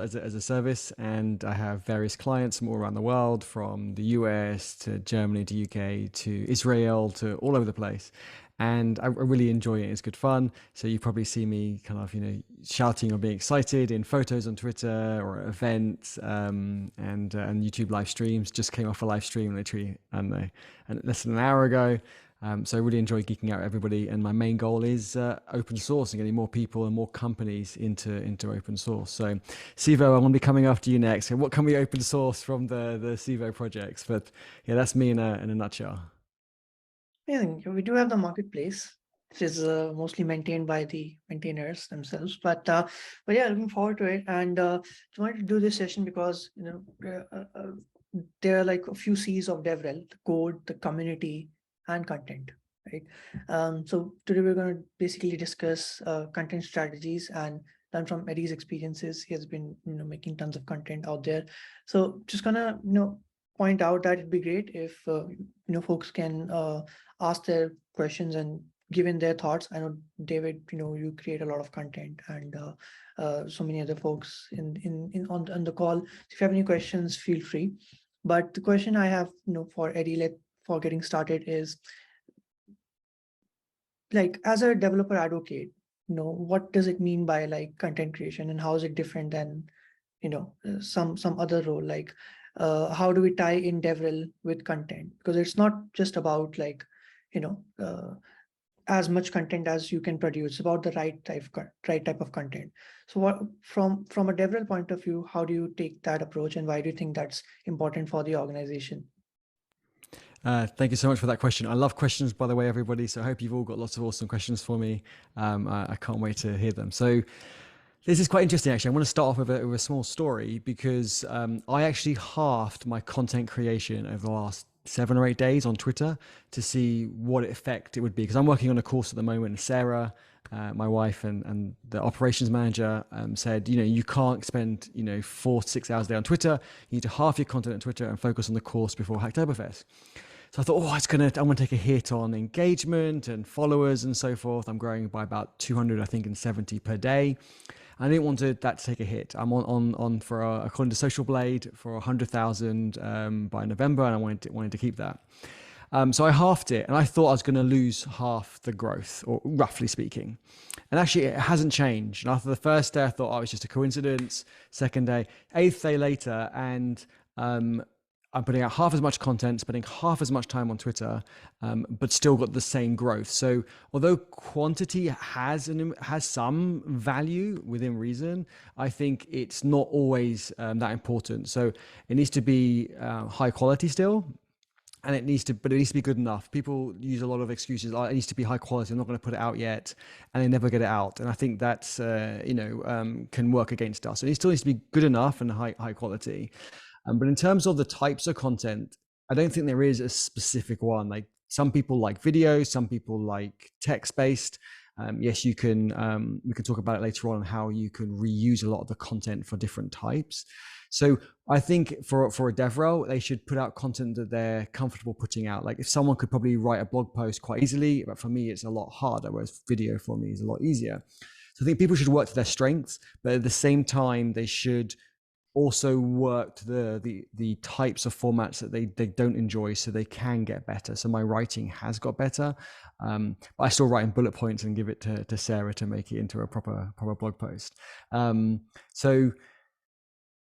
as a service, and I have various clients from all around the world, from the US to Germany to UK to Israel to all over the place. And I really enjoy it. It's good fun. So you probably see me kind of, shouting or being excited in photos on Twitter or at events, and YouTube live streams. Just came off a live stream literally and less than an hour ago. So I really enjoy geeking out everybody, and my main goal is open source and getting more people and more companies into open source. So Civo, I'm going to be coming after you next. So what can we open source from the Civo projects? But yeah, that's me in a nutshell. I think we do have the marketplace, which is mostly maintained by the maintainers themselves. But yeah, looking forward to it. And just wanted to do this session because there are like a few C's of DevRel: the code, the community, and content. Right. So today we're going to basically discuss content strategies and learn from Eddie's experiences. He has been making tons of content out there. So just gonna point out that it'd be great if folks can ask their questions and give in their thoughts. I know David, you create a lot of content, and so many other folks on the call. If you have any questions, feel free. But the question I have for Eddie, for getting started, is like, as a developer advocate, what does it mean by like content creation, and how is it different than some other role? Like, how do we tie in DevRel with content? Because it's not just about like as much content as you can produce. It's about the right type of content. So what from a DevRel point of view, how do you take that approach, and why do you think that's important for the organization? Thank you so much for that question. I love questions, by the way, everybody. So I hope you've all got lots of awesome questions for me. I can't wait to hear them. So this is quite interesting, actually. I want to start off with a small story, because I actually halved my content creation over the last 7 or 8 days on Twitter to see what effect it would be. Because I'm working on a course at the moment, and Sarah, my wife, and the operations manager said, you can't spend 4 to 6 hours a day on Twitter. You need to halve your content on Twitter and focus on the course before Hacktoberfest. So I thought, I'm going to take a hit on engagement and followers and so forth. I'm growing by about 270 per day. I didn't want that to take a hit. I'm on for according to Social Blade, for 100,000 by November, and I wanted to keep that. So I halved it, and I thought I was going to lose half the growth, or roughly speaking. And actually, it hasn't changed. And after the first day, I thought, it's just a coincidence. Second day, 8th day later, and I'm putting out half as much content, spending half as much time on Twitter, but still got the same growth. So although quantity has some value within reason, I think it's not always that important. So it needs to be high quality still, and it needs to be good enough. People use a lot of excuses. It needs to be high quality. I'm not going to put it out yet, and they never get it out. And I think that's can work against us. So it still needs to be good enough and high quality. But in terms of the types of content, I don't think there is a specific one. Like, some people like video, some people like text-based. Yes, you can. We can talk about it later on how you can reuse a lot of the content for different types. So I think for a DevRel, they should put out content that they're comfortable putting out. Like, if someone could probably write a blog post quite easily, but for me, it's a lot harder, whereas video for me is a lot easier. So I think people should work to their strengths, but at the same time, they should also work to the types of formats that they don't enjoy, so they can get better. So my writing has got better, but I still write in bullet points and give it to Sarah to make it into a proper blog post. So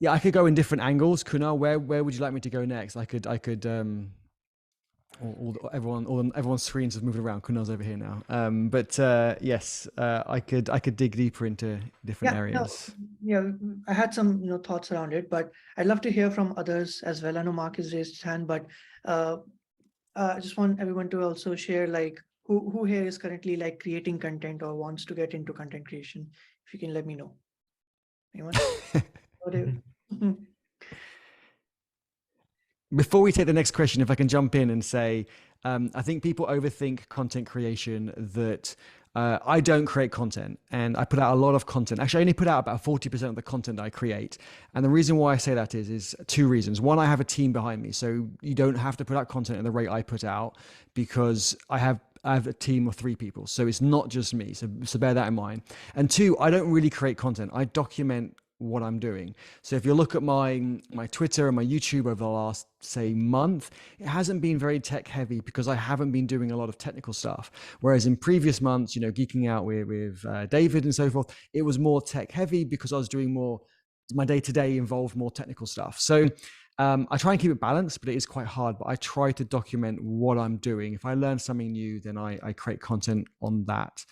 yeah, I could go in different angles. Kunal, where would you like me to go next? I could everyone's screens have moved around. Kunal's over here now. But yes, I could dig deeper into different areas. I had some thoughts around it, but I'd love to hear from others as well. I know Mark has raised his hand, but I just want everyone to also share, like, who here is currently like creating content or wants to get into content creation. If you can let me know. Anyone? Before we take the next question, if I can jump in and say, I think people overthink content creation, that I don't create content, and I put out a lot of content. Actually, I only put out about 40% of the content I create. And the reason why I say that is 2 reasons. One, I have a team behind me, so you don't have to put out content at the rate I put out, because I have a team of 3 people. So it's not just me. So bear that in mind. And 2, I don't really create content. I document what I'm doing. So if you look at my Twitter and my YouTube over the last, say, month, it hasn't been very tech heavy because I haven't been doing a lot of technical stuff. Whereas in previous months, geeking out with David and so forth, it was more tech heavy because I was doing more, my day-to-day involved more technical stuff. So I try and keep it balanced, but it is quite hard. But I try to document what I'm doing. If I learn something new, then I create content on that.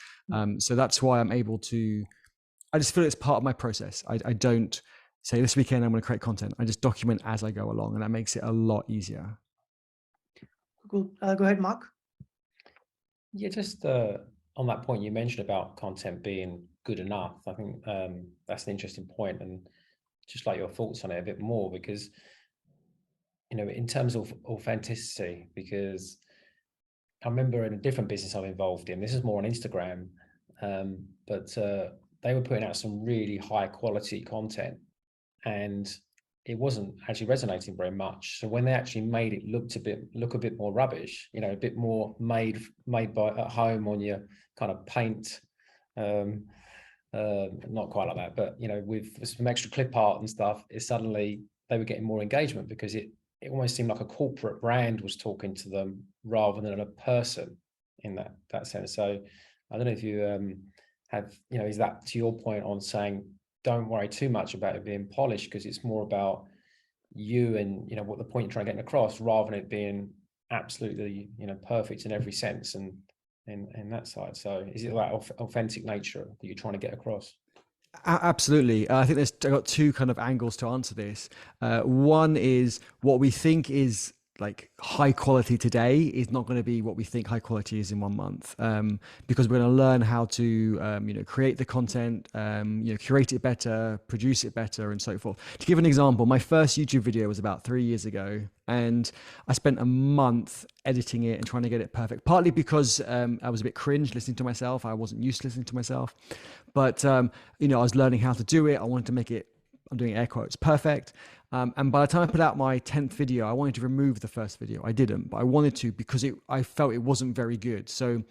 So that's why I'm able to, I just feel it's part of my process. I don't say this weekend I'm going to create content. I just document as I go along, and that makes it a lot easier. Cool. Go ahead, Mark. Yeah, just on that point you mentioned about content being good enough, I think that's an interesting point, and just like your thoughts on it a bit more, because in terms of authenticity, because I remember in a different business I'm involved in, this is more on Instagram, but they were putting out some really high quality content and it wasn't actually resonating very much. So when they actually made it look a bit more rubbish, a bit more made by at home on your kind of paint, not quite like that, but with some extra clip art and stuff, suddenly they were getting more engagement because it almost seemed like a corporate brand was talking to them rather than a person in that sense. So I don't know if you have, is that to your point on saying, don't worry too much about it being polished because it's more about you and, what the point you're trying to get across rather than it being absolutely, perfect in every sense and that side. So is it that authentic nature that you're trying to get across? Absolutely. I think I've got two kind of angles to answer this. One is what we think is like high quality today is not going to be what we think high quality is in 1 month, because we're going to learn how to create the content, curate it better, produce it better, and so forth. To give an example, my first YouTube video was about 3 years ago, and I spent a month editing it and trying to get it perfect, partly because I was a bit cringe listening to myself. I wasn't used to listening to myself, but I was learning how to do it. I wanted to make it, I'm doing air quotes, perfect. And by the time I put out my 10th video, I wanted to remove the first video. I didn't, but I wanted to because I felt it wasn't very good. So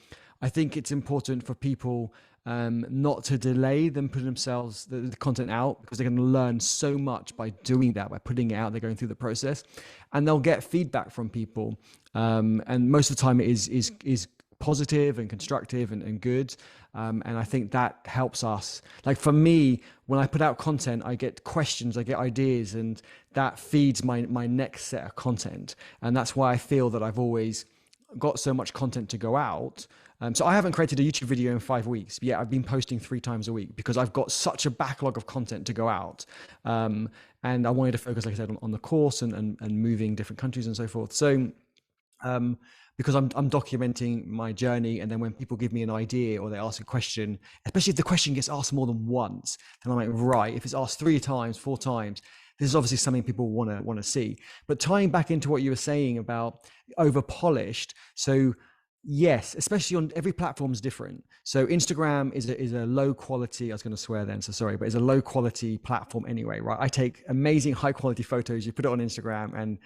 I think it's important for people not to delay them putting themselves the content out, because they're going to learn so much by doing that, by putting it out. They're going through the process, and they'll get feedback from people. And most of the time it is positive and constructive and good. And I think that helps us. Like for me, when I put out content, I get questions, I get ideas, and that feeds my next set of content. And that's why I feel that I've always got so much content to go out. So I haven't created a YouTube video in 5 weeks, but yet I've been posting 3 times a week because I've got such a backlog of content to go out. And I wanted to focus, like I said, on the course and moving different countries and so forth. So because I'm documenting my journey, and then when people give me an idea or they ask a question, especially if the question gets asked more than once, then I'm like, right, if it's asked 3 times, 4 times, this is obviously something people want to see. But tying back into what you were saying about over polished, so yes, especially on every platform is different. So Instagram is a low quality, I was going to swear then, so sorry, but it's a low quality platform anyway, right? I take amazing high quality photos, you put it on Instagram, and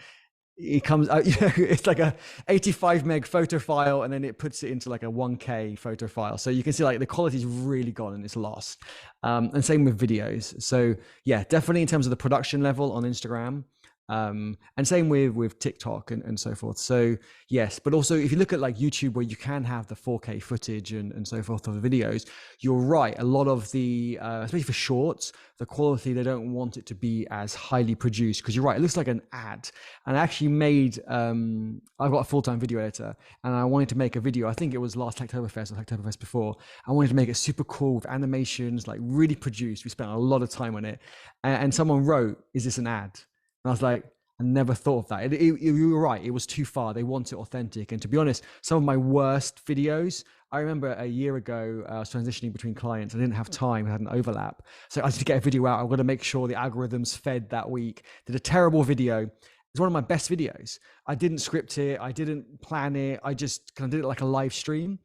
it comes out, it's like a 85 meg photo file, and then it puts it into like a 1K photo file. So you can see like the quality is really gone and it's lost. And same with videos. So yeah, definitely in terms of the production level on Instagram, and same with TikTok and so forth. So yes, but also if you look at like YouTube, where you can have the 4K footage and so forth of the videos, you're right. A lot of the, especially for shorts, the quality, they don't want it to be as highly produced, because you're right, it looks like an ad. And I actually made, I've got a full-time video editor, and I wanted to make a video, I think it was last Hacktoberfest or Hacktoberfest before. I wanted to make it super cool with animations, like really produced. We spent a lot of time on it. And someone wrote, "Is this an ad?" And I was like, I never thought of that. You were right. It was too far. They want it authentic. And to be honest, some of my worst videos, I remember a year ago, I was transitioning between clients. I didn't have time. I had an overlap. So I had to get a video out. I'm going to make sure the algorithms fed that week. Did a terrible video. It's one of my best videos. I didn't script it. I didn't plan it. I just kind of did it like a live stream.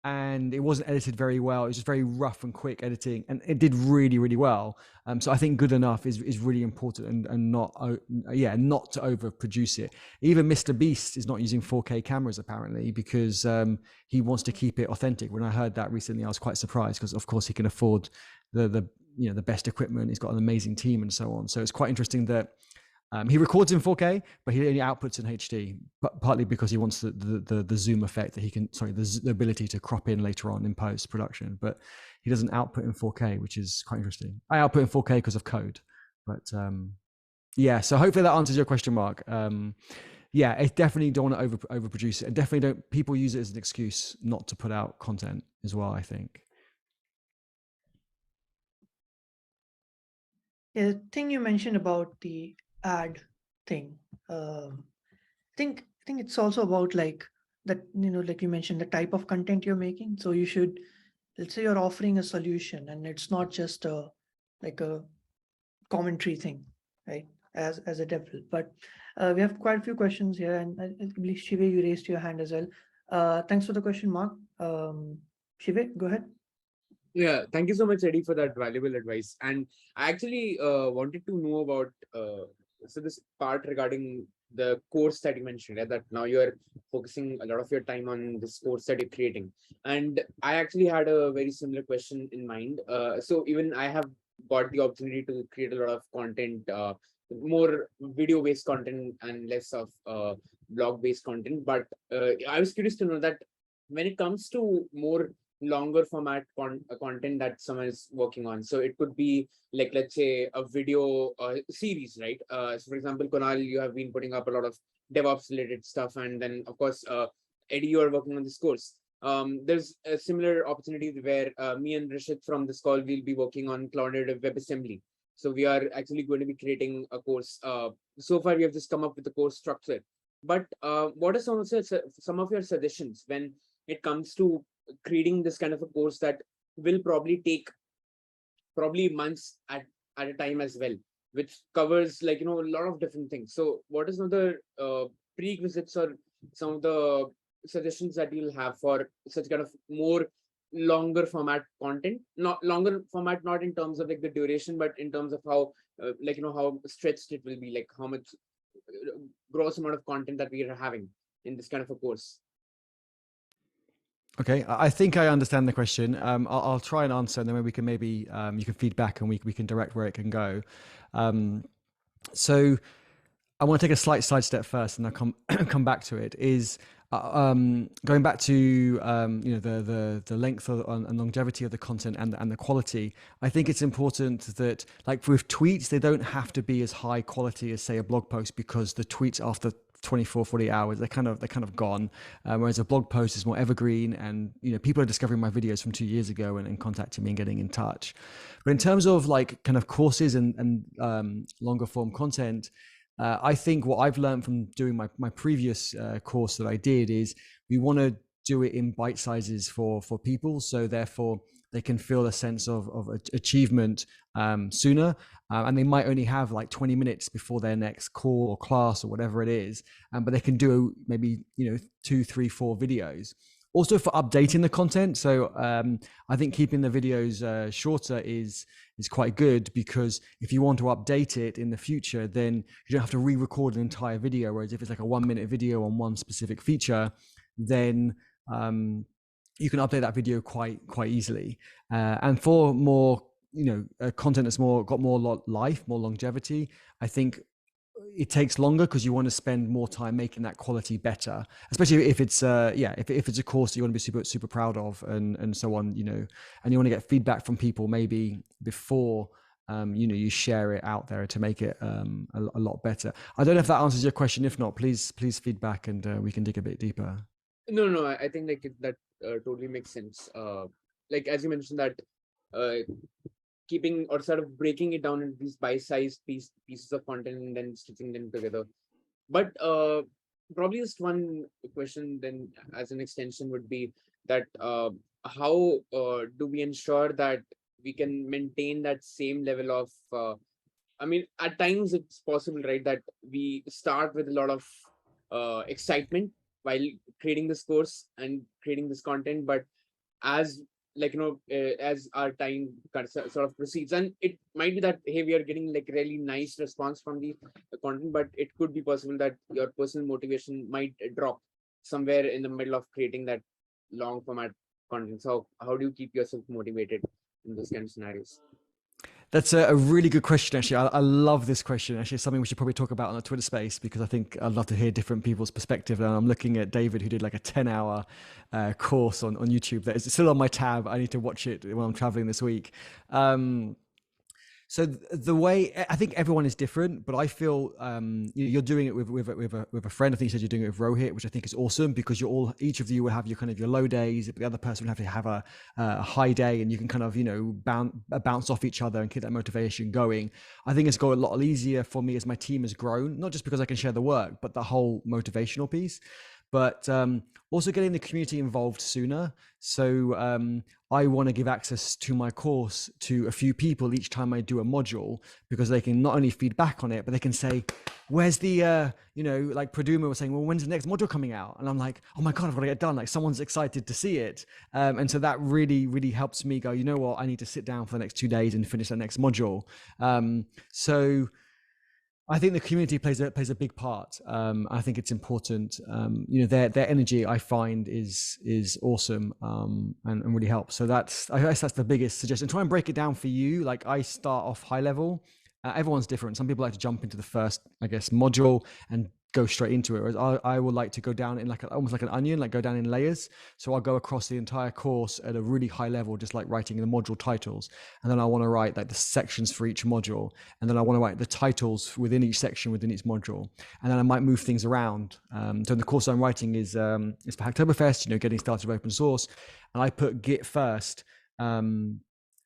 And it wasn't edited very well. It was just very rough and quick editing, and it did really, really well. So I think good enough is really important, and not to overproduce it. Even Mr. Beast is not using 4K cameras apparently, because he wants to keep it authentic. When I heard that recently, I was quite surprised, because of course he can afford the the best equipment. He's got an amazing team and so on. So it's quite interesting that he records in 4K, but he only outputs in HD, but partly because he wants the zoom effect that he can, the ability to crop in later on in post production, but he doesn't output in 4K, which is quite interesting. I output in 4K because of code, but yeah, so hopefully that answers your question, Mark. Yeah, I definitely don't want to overproduce it, and definitely don't. People use it as an excuse not to put out content as well, I think. Yeah, the thing you mentioned about the ad thing, I think it's also about like that, like you mentioned, the type of content you're making. So you should, let's say you're offering a solution, and it's not just a commentary thing, right? As a DevRel, but we have quite a few questions here, and I believe Shive, you raised your hand as well. Thanks for the question, Mark. Shive, go ahead. Yeah, thank you so much, Eddie, for that valuable advice. And I actually wanted to know about so this part regarding the course that you mentioned, right? That now you are focusing a lot of your time on this course that you're creating. And I actually had a very similar question in mind. So even I have got the opportunity to create a lot of content, more video-based content and less of blog-based content. But I was curious to know that when it comes to more longer format content that someone is working on. So it could be like, let's say, a video series, right? So for example, Kunal, you have been putting up a lot of DevOps related stuff. And then of course, Eddie, you are working on this course. There's a similar opportunity where me and Rishit from this call will be working on cloud-native WebAssembly. So we are actually going to be creating a course. So far, we have just come up with the course structure. But what are some of your suggestions when it comes to creating this kind of a course that will probably take months at a time as well, which covers a lot of different things? So what is some of the prerequisites or some of the suggestions that you'll have for such kind of more longer format content? Not longer format, not in terms of the duration, but in terms of how how stretched it will be, like how much gross amount of content that we are having in this kind of a course. Okay, I think I understand the question. I'll try and answer, and then we can maybe you can feed back and we can direct where it can go. So I want to take a slight sidestep first, and I'll come back to it. Is going back to the length and longevity of the content and the quality. I think it's important that, like with tweets, they don't have to be as high quality as say a blog post, because the tweets after 24, 40 hours, they're kind of gone. Whereas a blog post is more evergreen, and people are discovering my videos from 2 years ago and contacting me and getting in touch. But in terms of kind of courses and longer form content, I think what I've learned from doing my previous course that I did is we want to do it in bite sizes for people, so therefore they can feel a sense of achievement sooner, and they might only have like 20 minutes before their next call or class or whatever it is, but they can do maybe 2, 3, 4 videos. Also for updating the content, so I think keeping the videos shorter is quite good, because if you want to update it in the future, then you don't have to re-record an entire video. Whereas if it's like a 1-minute video on one specific feature, then you can update that video quite easily. And for more content that's got more life, more longevity, I think it takes longer because you want to spend more time making that quality better, especially if it's if it's a course that you want to be super proud of and so on, and you want to get feedback from people maybe before you share it out there to make it a lot better. I don't know if that answers your question. If not, please feedback and we can dig a bit deeper. No, I think that totally makes sense. Like as you mentioned that keeping or sort of breaking it down into these bite-sized pieces of content and then stitching them together. But probably just one question then as an extension would be that how do we ensure that we can maintain that same level of I mean, at times it's possible, right, that we start with a lot of excitement while creating this course and creating this content, but as as our time sort of proceeds, and it might be that, hey, we are getting really nice response from the content, but it could be possible that your personal motivation might drop somewhere in the middle of creating that long format content. So how do you keep yourself motivated in those kind of scenarios? That's a really good question, actually. I love this question. Actually, it's something we should probably talk about on the Twitter space, because I think I'd love to hear different people's perspective. And I'm looking at David, who did like a 10-hour course on YouTube that is still on my tab. I need to watch it when I'm traveling this week. So the way, I think everyone is different, but I feel you're doing it with a friend. I think you said you're doing it with Rohit, which I think is awesome, because each of you will have your kind of your low days, but the other person will have to have a high day, and you can kind of bounce off each other and keep that motivation going. I think it's got a lot easier for me as my team has grown, not just because I can share the work, but the whole motivational piece. But also getting the community involved sooner. So I want to give access to my course to a few people each time I do a module, because they can not only feed back on it, but they can say, where's the, like Praduma was saying, well, when's the next module coming out? And I'm like, oh my God, I've got to get done. Like, someone's excited to see it. And so that really, really helps me go, you know what, I need to sit down for the next 2 days and finish that next module. So I think the community plays a big part. I think it's important. Their energy, I find, is awesome, and really helps. So I guess that's the biggest suggestion. Try and break it down for you. Like, I start off high level. Everyone's different. Some people like to jump into the first, I guess, module and go straight into it. Whereas I would like to go down in almost like an onion, like go down in layers. So I'll go across the entire course at a really high level, just like writing the module titles. And then I want to write like the sections for each module. And then I want to write the titles within each section, within each module. And then I might move things around. So the course I'm writing is for Hacktoberfest, getting started with open source. And I put Git first,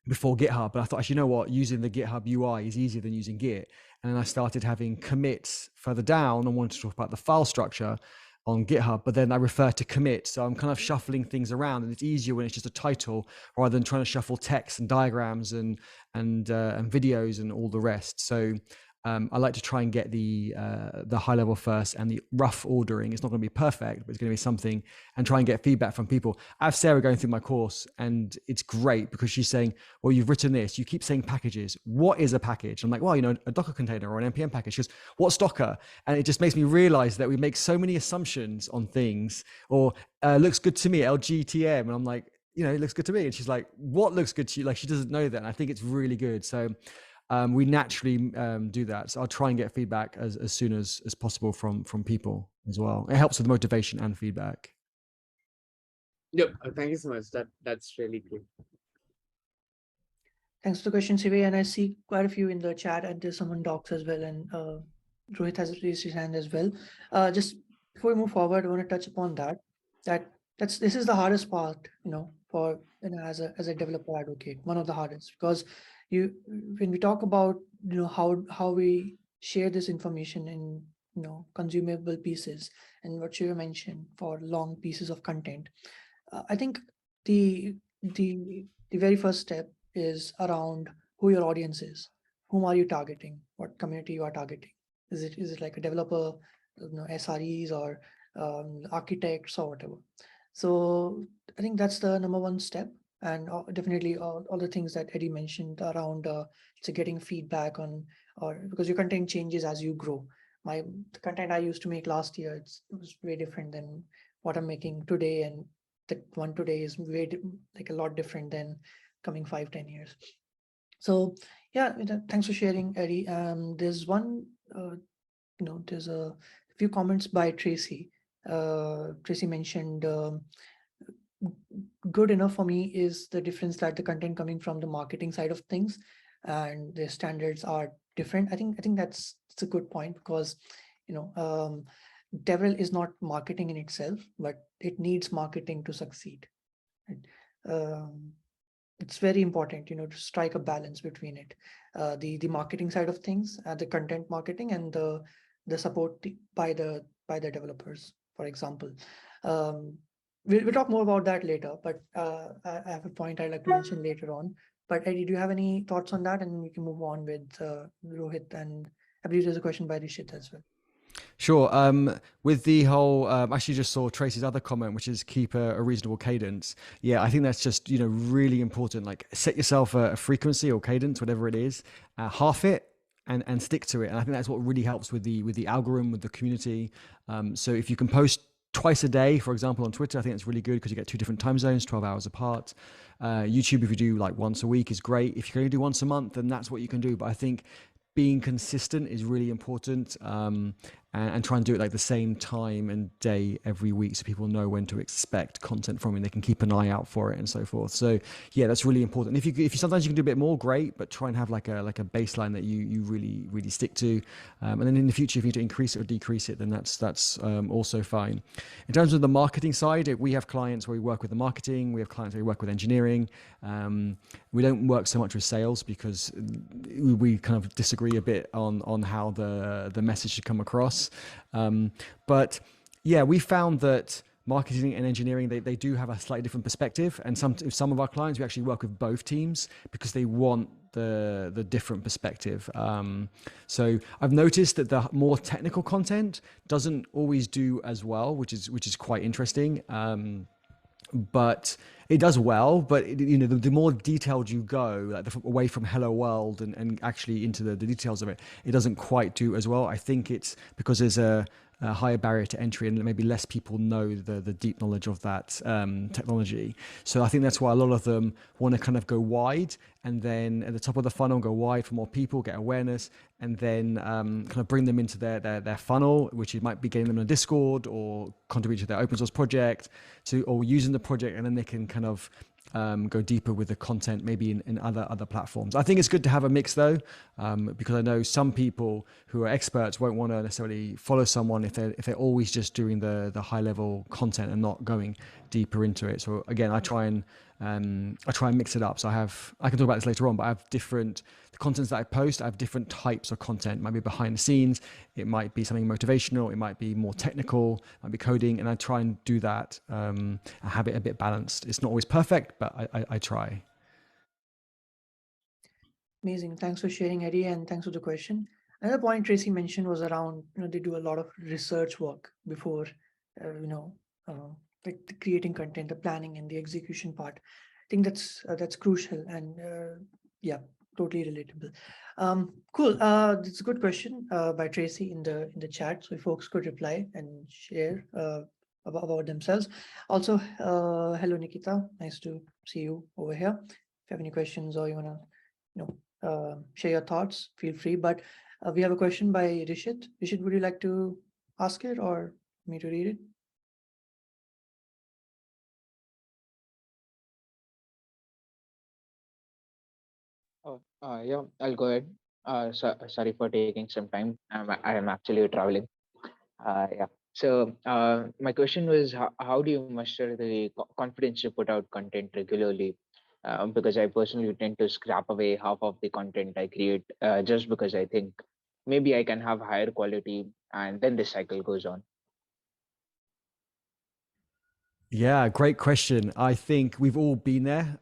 before GitHub, but I thought, actually, you know what, using the GitHub UI is easier than using Git. And then I started having commits further down and wanted to talk about the file structure on GitHub, but then I refer to commit. So I'm kind of shuffling things around, and it's easier when it's just a title rather than trying to shuffle text and diagrams and videos and all the rest. So I like to try and get the high level first, and the rough ordering. It's not going to be perfect, but it's going to be something, and try and get feedback from people. I have Sarah going through my course, and it's great because she's saying, well, you've written this, you keep saying packages. What is a package? I'm like, well, a Docker container or an NPM package. She goes, what's Docker? And it just makes me realize that we make so many assumptions on things, or looks good to me, LGTM. And I'm like, it looks good to me. And she's like, what looks good to you? Like, she doesn't know that. And I think it's really good. So we naturally do that. So I'll try and get feedback as soon as possible from people as well. It helps with motivation and feedback. Yep. Thank you so much. That's really good. Thanks for the question, Civo. And I see quite a few in the chat, and there's someone docs as well. And Rohit has raised his hand as well. Just before we move forward, I want to touch upon this is the hardest part, for as a developer advocate, one of the hardest, because when we talk about how we share this information in consumable pieces, and what you mentioned for long pieces of content, I think the very first step is around who your audience is. Whom are you targeting? What community you are targeting? Is it like a developer, SREs, or architects, or whatever? So I think that's the number one step. And definitely all the things that Eddie mentioned around getting feedback on, or because your content changes as you grow. The content I used to make last year, it was way different than what I'm making today, and the one today is a lot different than coming 5-10 years. So yeah, thanks for sharing, Eddie. There's one, there's a few comments by Tracy. Tracy mentioned good enough for me is the difference that the content coming from the marketing side of things and the standards are different. I think that's a good point, because DevRel is not marketing in itself, but it needs marketing to succeed. Right? It's very important, to strike a balance between it, the marketing side of things, the content marketing, and the support by the developers, for example. We'll talk more about that later, but I have a point I'd like to mention later on. But Eddie, do you have any thoughts on that? And we can move on with Rohit, and I believe there's a question by Rishit as well. Sure. With the whole, actually just saw Tracy's other comment, which is keep a reasonable cadence. Yeah, I think that's just, really important. Like, set yourself a frequency or cadence, whatever it is, half it, and stick to it. And I think that's what really helps with the algorithm, with the community. So if you can post twice a day, for example, on Twitter. I think it's really good because you get 2 different time zones, 12 hours apart. YouTube, if you do like once a week, is great. If you can only do once a month, then that's what you can do. But I think being consistent is really important, and try and do it like the same time and day every week, so people know when to expect content from you. They can keep an eye out for it and so forth. So yeah, that's really important. If you sometimes you can do a bit more, great, but try and have like a baseline that you really stick to. And then in the future, if you need to increase it or decrease it, then that's also fine. In terms of the marketing side, we have clients where we work with the marketing. We have clients where we work with engineering. We don't work so much with sales because we kind of disagree a bit on how the message should come across. But yeah, we found that marketing and engineering, they do have a slightly different perspective. And some of our clients, we actually work with both teams because they want the different perspective. So I've noticed that the more technical content doesn't always do as well, which is quite interesting. But it does well, but the more detailed you go, like away from hello world and actually into the details of it, it doesn't quite do as well. I think it's because there's a higher barrier to entry and maybe less people know the deep knowledge of that technology. So I think that's why a lot of them want to kind of go wide, and then at the top of the funnel go wide for more people, get awareness, and then kind of bring them into their funnel, which might be getting them in a Discord or contribute to their open source project, or using the project, and then they can kind of go deeper with the content, maybe in other platforms. I think it's good to have a mix though, because I know some people who are experts won't want to necessarily follow someone if they're always just doing the high level content and not going deeper into it. So again, I try and mix it up. So I can talk about this later on, but I have the contents that I post, I have different types of content. It might be behind the scenes, it might be something motivational, it might be more technical, it might be coding, and I try and do that, and have it a bit balanced. It's not always perfect, but I try. Amazing. Thanks for sharing, Eddie, and thanks for the question. Another point Tracy mentioned was around, they do a lot of research work before, like the creating content, the planning and the execution part. I think that's crucial, and yeah, totally relatable. Cool. It's a good question by Tracy in the chat, so if folks could reply and share about themselves. Also, hello Nikita, nice to see you over here. If you have any questions or you wanna share your thoughts, feel free. But we have a question by Rishit. Rishit, would you like to ask it or me to read it? Oh, yeah, I'll go ahead. Sorry for taking some time. I am actually traveling. Yeah. So my question was, how do you muster the confidence to put out content regularly? Because I personally tend to scrap away half of the content I create just because I think maybe I can have higher quality, and then the cycle goes on. Yeah, great question. I think we've all been there.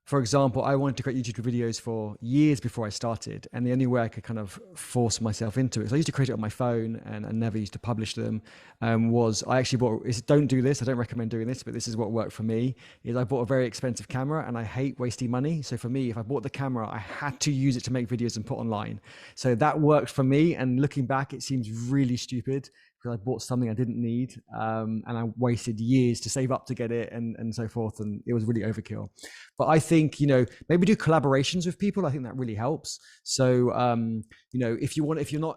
For example, I wanted to create YouTube videos for years before I started, and the only way I could kind of force myself into it, so I used to create it on my phone and I never used to publish them, was I actually don't do this, I don't recommend doing this, but this is what worked for me, is I bought a very expensive camera, and I hate wasting money. So for me, if I bought the camera, I had to use it to make videos and put online. So that worked for me, and looking back, it seems really stupid because I bought something I didn't need, and I wasted years to save up to get it and so forth, and it was really overkill. But I think, maybe do collaborations with people. I think that really helps. So, if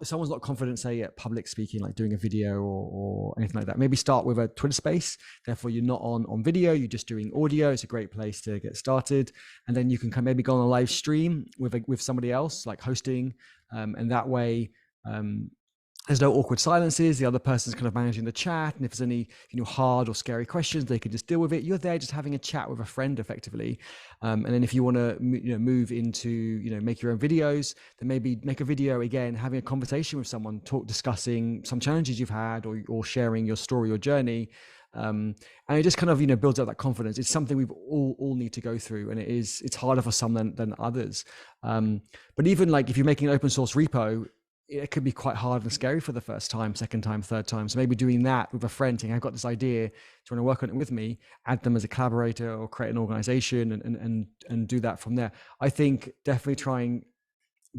someone's not confident, say at public speaking, like doing a video or anything like that, maybe start with a Twitter space. Therefore, you're not on video, you're just doing audio. It's a great place to get started. And then you can maybe go on a live stream with somebody else, like hosting. And that way, there's no awkward silences. The other person's kind of managing the chat, and if there's any hard or scary questions, they can just deal with it. You're there just having a chat with a friend, effectively. And then if you want to move into make your own videos, then maybe make a video again, having a conversation with someone, discussing some challenges you've had, or sharing your story or journey. And it just kind of builds up that confidence. It's something we've all need to go through, and it's harder for some than others. But even like if you're making an open source repo, it could be quite hard and scary for the first time, second time, third time. So maybe doing that with a friend, saying, I've got this idea, do you want to work on it with me? Add them as a collaborator or create an organization and do that from there. I think definitely try and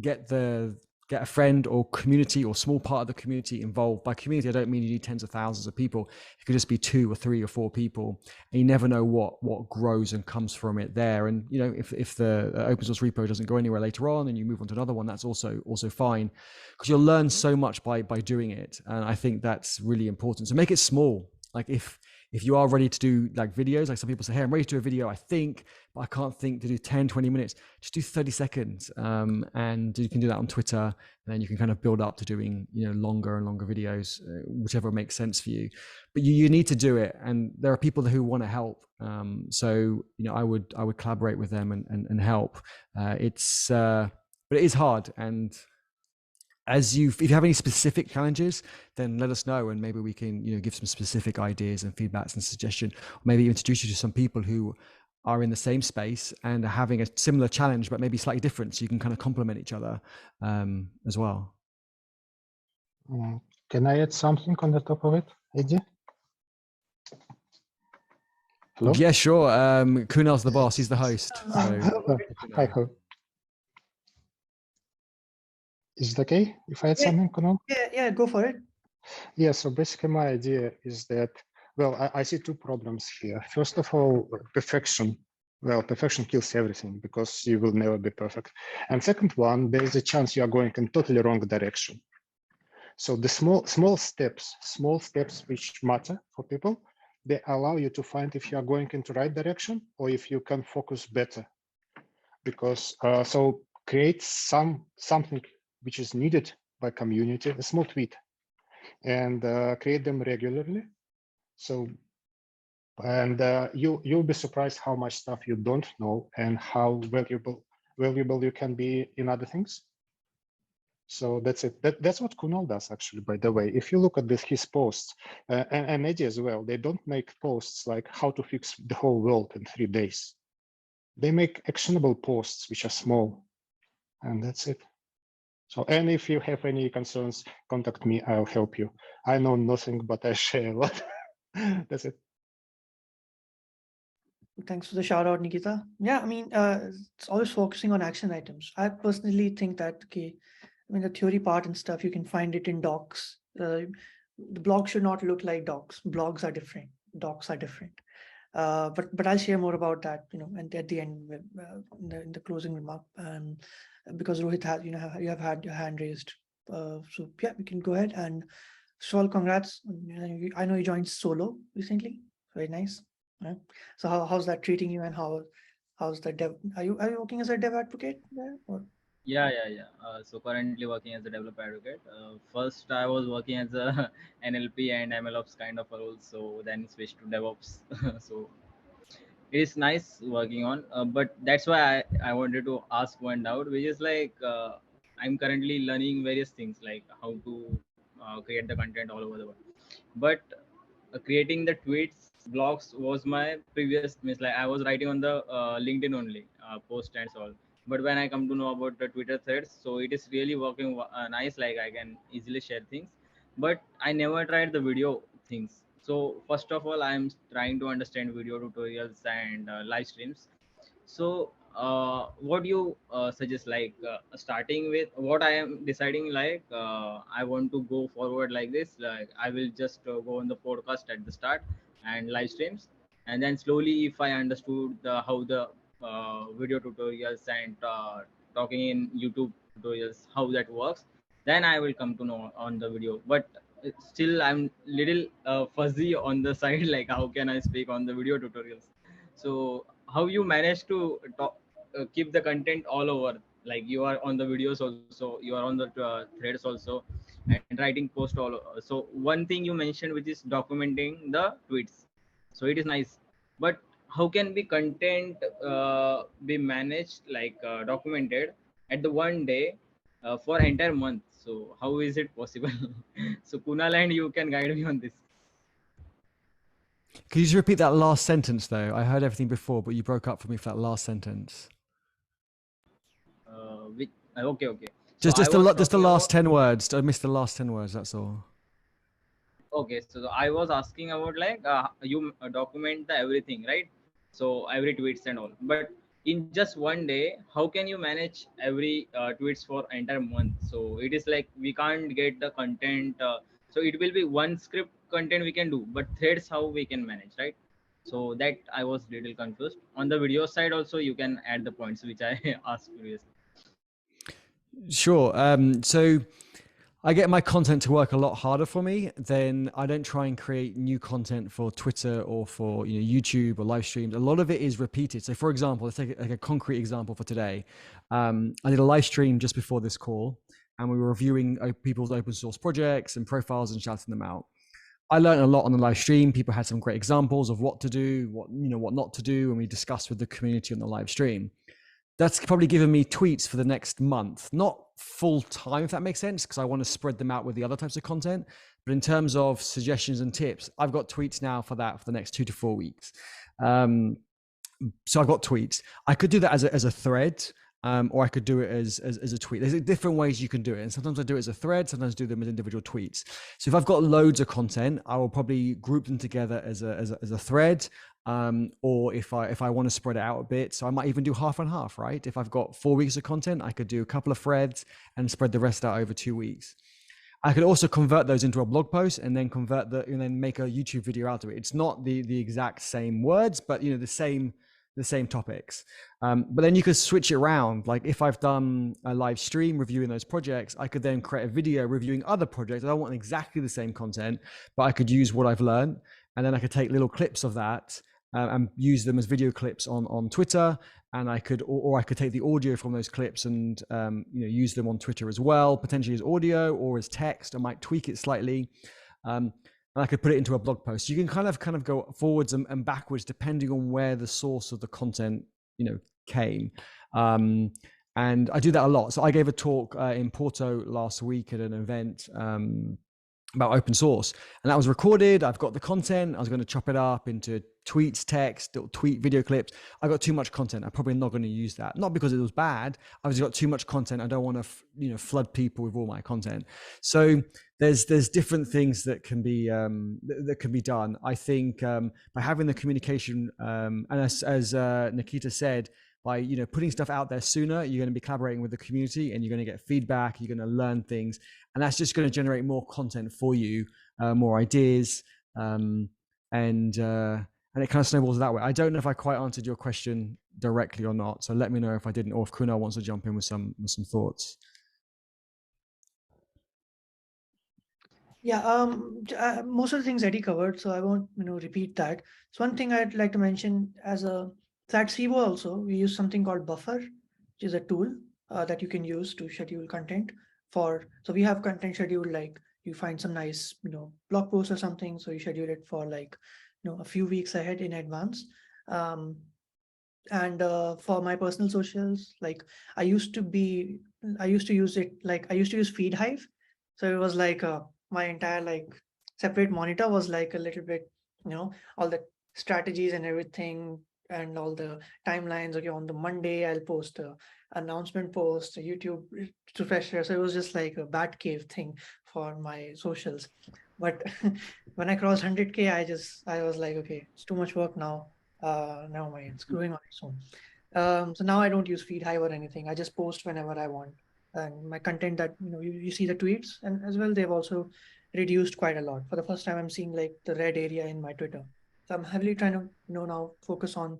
get the get a friend or community or small part of the community involved. By community, I don't mean you need tens of thousands of people. It could just be 2 or 3 or 4 people, and you never know what grows and comes from it there. And you know, if the open source repo doesn't go anywhere later on, and you move on to another one, that's also fine, because you'll learn so much by doing it. And I think that's really important. So make it small. Like if you are ready to do like videos, like some people say, hey, I'm ready to do a video, I think, but I can't think to do 10, 20 minutes, just do 30 seconds. And you can do that on Twitter, and then you can kind of build up to doing, you know, longer and longer videos, whichever makes sense for you. But you need to do it. And there are people who want to help. So, you know, I would collaborate with them and help. But it is hard. And if you have any specific challenges, then let us know, and maybe we can, you know, give some specific ideas and feedbacks and suggestion, or maybe introduce you to some people who are in the same space and are having a similar challenge, but maybe slightly different, so you can kind of complement each other as well. Can I add something on the top of it, Eddie? Hello? Yeah, sure. Kunal's the boss. He's the host. So. Hi, is it okay if I add something, Kunal? Yeah, go for it. Yeah, so basically my idea is that, well, I see 2 problems here. First of all, perfection. Well, perfection kills everything because you will never be perfect. And second one, there is a chance you are going in totally wrong direction. So the small steps which matter for people, they allow you to find if you are going into right direction or if you can focus better. Because so create something which is needed by community, a small tweet, and create them regularly. So, and you'll be surprised how much stuff you don't know and how valuable you can be in other things. So that's it. That's what Kunal does, actually, by the way. If you look at his posts, and Eddie as well, they don't make posts like how to fix the whole world in 3 days. They make actionable posts which are small, and that's it. So, and if you have any concerns, contact me, I'll help you. I know nothing, but I share a lot. That's it. Thanks for the shout out, Nikita. Yeah, I mean, it's always focusing on action items. I personally think that, okay, I mean, the theory part and stuff, you can find it in docs. The blog should not look like docs. Blogs are different. Docs are different. But I'll share more about that, you know, and at the end, in the closing remark, because Rohit has, you have had your hand raised. So yeah, we can go ahead. And Shwal, congrats. I know you joined Solo recently. Very nice. Yeah. So how's that treating you, and how's the dev? Are you working as a dev advocate there? Or? Yeah. So currently working as a developer advocate. First, I was working as a NLP and MLOps kind of a role. So then switched to DevOps. So it is nice working on. But that's why I wanted to ask one doubt, which is like I'm currently learning various things like how to create the content all over the world. But creating the tweets, blogs was my previous means like I was writing on the LinkedIn only post and all. But when I come to know about the Twitter threads, so it is really working nice. Like I can easily share things, but I never tried the video things. So first of all, I'm trying to understand video tutorials and live streams. So what do you suggest, like starting with what I am deciding, like I want to go forward like this, like I will just go on the podcast at the start and live streams, and then slowly if I understood how the video tutorials and talking in YouTube tutorials, how that works, then I will come to know on the video. But still I'm little fuzzy on the side, like how can I speak on the video tutorials. So how you manage to talk, keep the content all over, like you are on the videos also, you are on the threads also, and writing post all over. So one thing you mentioned, which is documenting the tweets, so it is nice, but how can be content be managed, like documented at the one day for entire month? So how is it possible? So Kunal and you can guide me on this. Could you just repeat that last sentence though? I heard everything before, but you broke up for me for that last sentence. Okay. So Just the talking last about, 10 words. I missed the last 10 words. That's all. okay, so I was asking about like you document the everything, right? So every tweets and all, but in just one day, how can you manage every tweets for entire month? So it is like we can't get the content. So it will be one script content we can do, but threads how we can manage, right? So that I was little confused. On the video side also, you can add the points which I asked previously. Sure. So I get my content to work a lot harder for me. Then I don't try and create new content for Twitter or for YouTube or live streams. A lot of it is repeated. So for example, let's take a concrete example for today. I did a live stream just before this call, and we were reviewing people's open source projects and profiles and shouting them out. I learned a lot on the live stream. People had some great examples of what to do, what not to do, and we discussed with the community on the live stream. That's probably given me tweets for the next month, not full time, if that makes sense, because I want to spread them out with the other types of content. But in terms of suggestions and tips, I've got tweets now for that for the next 2 to 4 weeks. So I've got tweets. I could do that as a thread, or I could do it as a tweet. There's different ways you can do it. And sometimes I do it as a thread, sometimes I do them as individual tweets. So if I've got loads of content, I will probably group them together as a thread. Or if I want to spread it out a bit, so I might even do half and half, right? If I've got 4 weeks of content, I could do a couple of threads and spread the rest out over 2 weeks. I could also convert those into a blog post and then then make a YouTube video out of it. It's not the exact same words, but the same topics. But then you could switch it around. Like if I've done a live stream reviewing those projects, I could then create a video reviewing other projects. I don't want exactly the same content, but I could use what I've learned, and then I could take little clips of that and use them as video clips on Twitter. And I could, or I could take the audio from those clips and use them on Twitter as well, potentially as audio or as text. I might tweak it slightly. And I could put it into a blog post. You can kind of go forwards and backwards depending on where the source of the content came. And I do that a lot. So I gave a talk in Porto last week at an event about open source, and that was recorded. I've got the content. I was going to chop it up into tweets, text, tweet, video clips. I got too much content. I'm probably not going to use that. Not because it was bad. I've just got too much content. I don't want to flood people with all my content. So there's different things that can be done. I think by having the communication, and as Nikita said, by putting stuff out there sooner, you're going to be collaborating with the community and you're going to get feedback, you're going to learn things, and that's just going to generate more content for you, more ideas, and it kind of snowballs that way. I don't know if I quite answered your question directly or not, so let me know if I didn't, or if Kunal wants to jump in with some thoughts. Yeah, most of the things Eddie covered, so I won't repeat that. So one thing I'd like to mention so at Civo also, we use something called Buffer, which is a tool that you can use to schedule content for. So we have content scheduled, like you find some nice blog post or something, so you schedule it for like a few weeks ahead in advance. And for my personal socials, like I used to use it, like I used to use FeedHive. So it was like my entire like separate monitor was like a little bit, all the strategies and everything and all the timelines. Okay, on the Monday, I'll post a announcement post, a YouTube refresher. So it was just like a bat cave thing for my socials. But when I crossed 100K, I was like, okay, it's too much work now. Never mind, it's growing on its own. So now I don't use FeedHive or anything. I just post whenever I want. And my content that, you see the tweets, and as well, they've also reduced quite a lot. For the first time, I'm seeing like the red area in my Twitter. So I'm heavily trying to, now focus on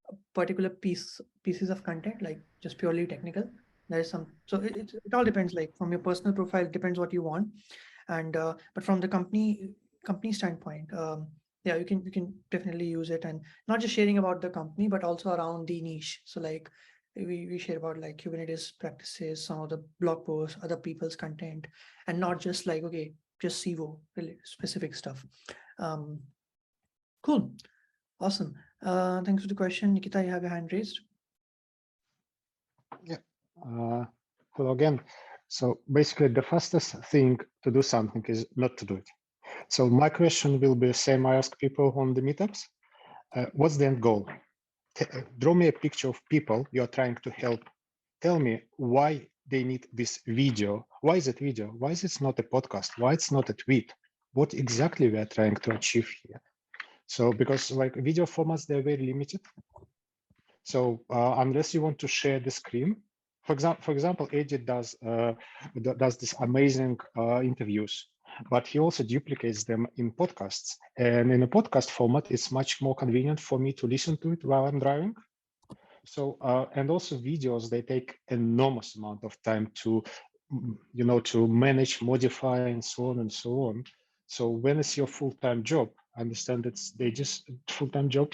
a particular pieces of content, like just purely technical. There is some, so it all depends, like from your personal profile, it depends what you want. And, but from the company standpoint, yeah, you can definitely use it, and not just sharing about the company, but also around the niche. So like we share about like Kubernetes practices, some of the blog posts, other people's content, and not just like, okay, just Civo really specific stuff. Cool. Awesome. Thanks for the question. Nikita, you have your hand raised. Yeah. Hello again. So basically the fastest thing to do something is not to do it. So my question will be the same I ask people on the meetups. What's the end goal? Draw me a picture of people you are trying to help. Tell me why they need this video. Why is it video? Why is it not a podcast? Why it's not a tweet? What exactly we are trying to achieve here? So because like video formats, they're very limited. So unless you want to share the screen, for example, AJ does this amazing interviews, but he also duplicates them in podcasts. And in a podcast format, it's much more convenient for me to listen to it while I'm driving. So and also videos, they take enormous amount of time to to manage, modify, and so on and so on. So when it's your full-time job, I understand they just full-time job,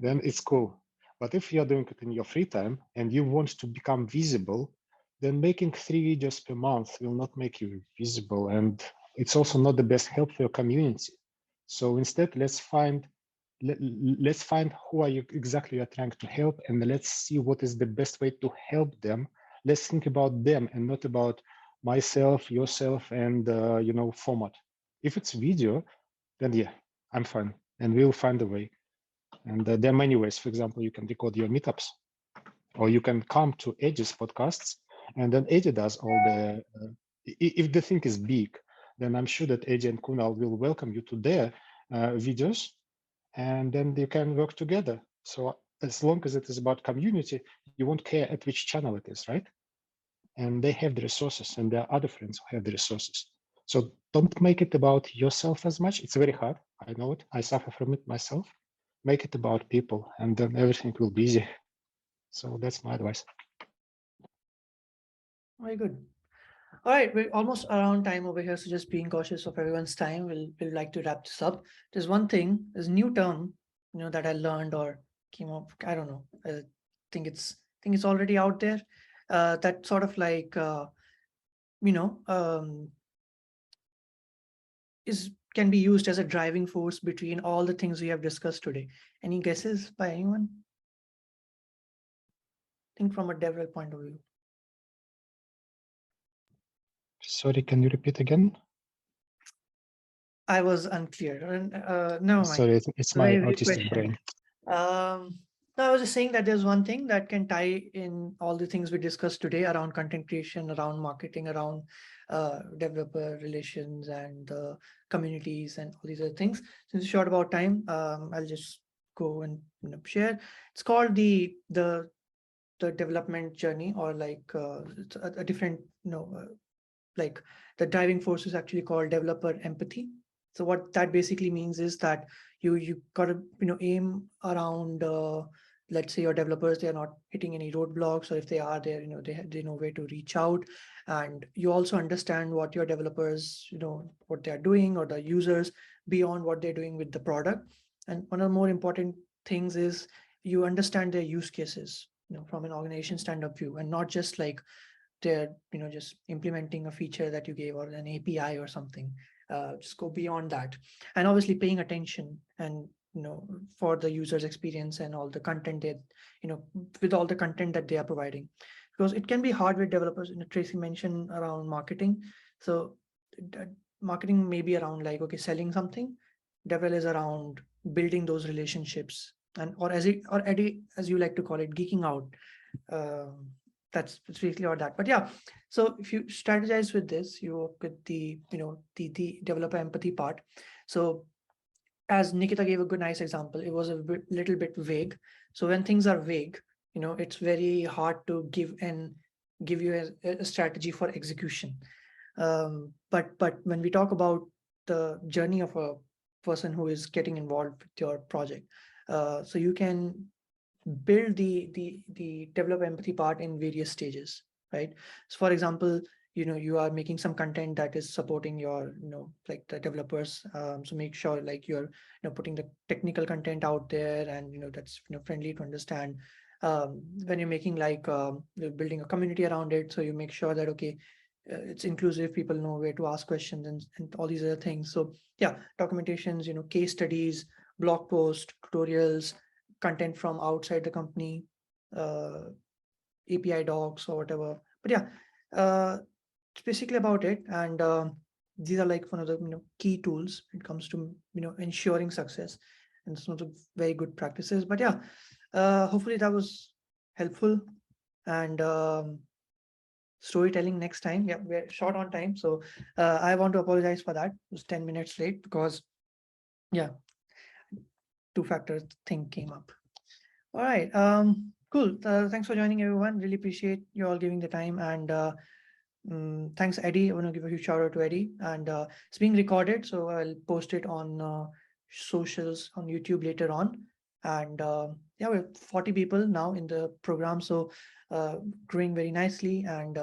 then it's cool. But if you're doing it in your free time and you want to become visible, then making 3 videos per month will not make you visible, and it's also not the best help for your community. So instead, let's find who are you exactly are trying to help, and let's see what is the best way to help them. Let's think about them and not about myself, yourself, and format. If it's video, then yeah, I'm fine, and we'll find a way. And there are many ways. For example, you can record your meetups, or you can come to AJ's podcasts, and then AJ does all the. If the thing is big, then I'm sure that AJ and Kunal will welcome you to their videos, and then you can work together. So as long as it is about community, you won't care at which channel it is, right? And they have the resources, and there are other friends who have the resources. So don't make it about yourself as much. It's very hard. I know it. I suffer from it myself. Make it about people, and then everything will be easy. So that's my advice. Very good. All right, we're almost around time over here, so just being cautious of everyone's time. We'll like to wrap this up. There's one thing, there's a new term, that I learned or came up. I don't know. I think it's already out there. That sort of like can be used as a driving force between all the things we have discussed today. Any guesses by anyone? Think from a DevRel point of view. Sorry, can you repeat again? I was unclear. No, sorry, it's my very autistic brain. No, I was just saying that there's one thing that can tie in all the things we discussed today around content creation, around marketing, around developer relations and communities and all these other things. Since it's short about time, I'll just go and share. It's called the development journey, or like it's a different, like the driving force is actually called developer empathy. So what that basically means is that you got to aim around let's say your developers, they are not hitting any roadblocks, or if they are there, they know where to reach out, and you also understand what your developers what they are doing, or the users beyond what they're doing with the product. And one of the more important things is you understand their use cases from an organization stand-up view, and not just like they're just implementing a feature that you gave or an API or something. Just go beyond that, and obviously paying attention and for the user's experience and all the content that with all the content that they are providing, because it can be hard with developers. Tracy mentioned around marketing. So marketing may be around like, okay, selling something. DevRel is around building those relationships, and or as you like to call it, geeking out. That's basically all that. But yeah, so if you strategize with this, you work with the the developer empathy part. So as Nikita gave a good nice example, it was a little bit vague. So when things are vague, it's very hard to give you a strategy for execution. But when we talk about the journey of a person who is getting involved with your project, so you can build the develop empathy part in various stages, right? So for example, you are making some content that is supporting your like the developers, so make sure like you're putting the technical content out there, and that's friendly to understand. When you're making like you're building a community around it, so you make sure that okay, it's inclusive, people know where to ask questions, and all these other things. So yeah, documentations, case studies, blog posts, tutorials, content from outside the company, API docs or whatever. But yeah, it's basically about it. And these are like one of the key tools when it comes to ensuring success, and some of the very good practices. But yeah, hopefully that was helpful. And storytelling next time. Yeah, we're short on time, so I want to apologize for that. It was 10 minutes late because yeah, two-factor thing came up. All right. Cool. Thanks for joining, everyone. Really appreciate you all giving the time. And thanks, Eddie. I want to give a huge shout out to Eddie. And it's being recorded, so I'll post it on socials on YouTube later on. And yeah, we're 40 people now in the program, so growing very nicely. And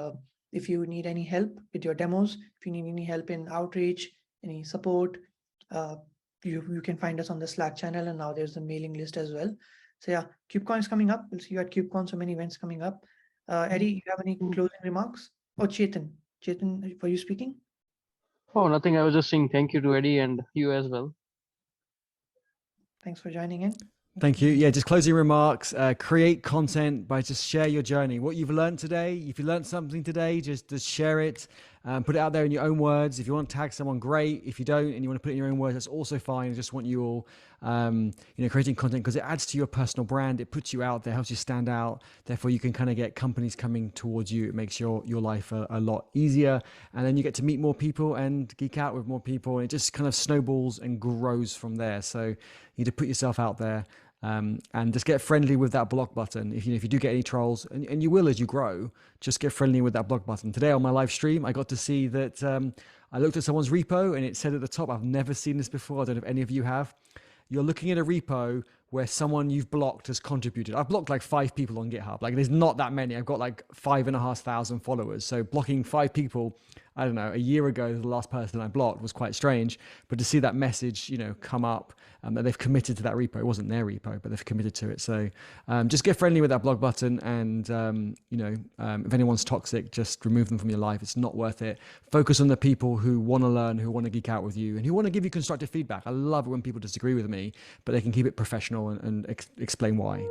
if you need any help with your demos, if you need any help in outreach, any support, you can find us on the Slack channel, and now there's the mailing list as well. So yeah, KubeCon is coming up. We'll see you at KubeCon. So many events coming up. Eddie, you have any closing remarks? Oh, Chetan, were you speaking? Oh, nothing. I was just saying thank you to Eddie and you as well. Thanks for joining in. Thank you. Yeah, just closing remarks. Create content by just share your journey. What you've learned today. If you learned something today, just share it. Put it out there in your own words. If you want to tag someone, great. If you don't and you want to put it in your own words, that's also fine. I just want you all, creating content because it adds to your personal brand. It puts you out there, helps you stand out. Therefore, you can kind of get companies coming towards you. It makes your life a lot easier. And then you get to meet more people and geek out with more people. And it just kind of snowballs and grows from there. So you need to put yourself out there. And just get friendly with that block button. If you do get any trolls, and you will as you grow, just get friendly with that block button. Today on my live stream, I got to see that I looked at someone's repo and it said at the top, I've never seen this before. I don't know if any of you have. You're looking at a repo where someone you've blocked has contributed. I've blocked like 5 people on GitHub. Like there's not that many. I've got like 5,500 followers. So blocking 5 people, I don't know, a year ago, the last person I blocked was quite strange. But to see that message, come up that they've committed to that repo. It wasn't their repo, but they've committed to it. So just get friendly with that blog button. And, if anyone's toxic, just remove them from your life. It's not worth it. Focus on the people who want to learn, who want to geek out with you, and who want to give you constructive feedback. I love it when people disagree with me, but they can keep it professional and explain why.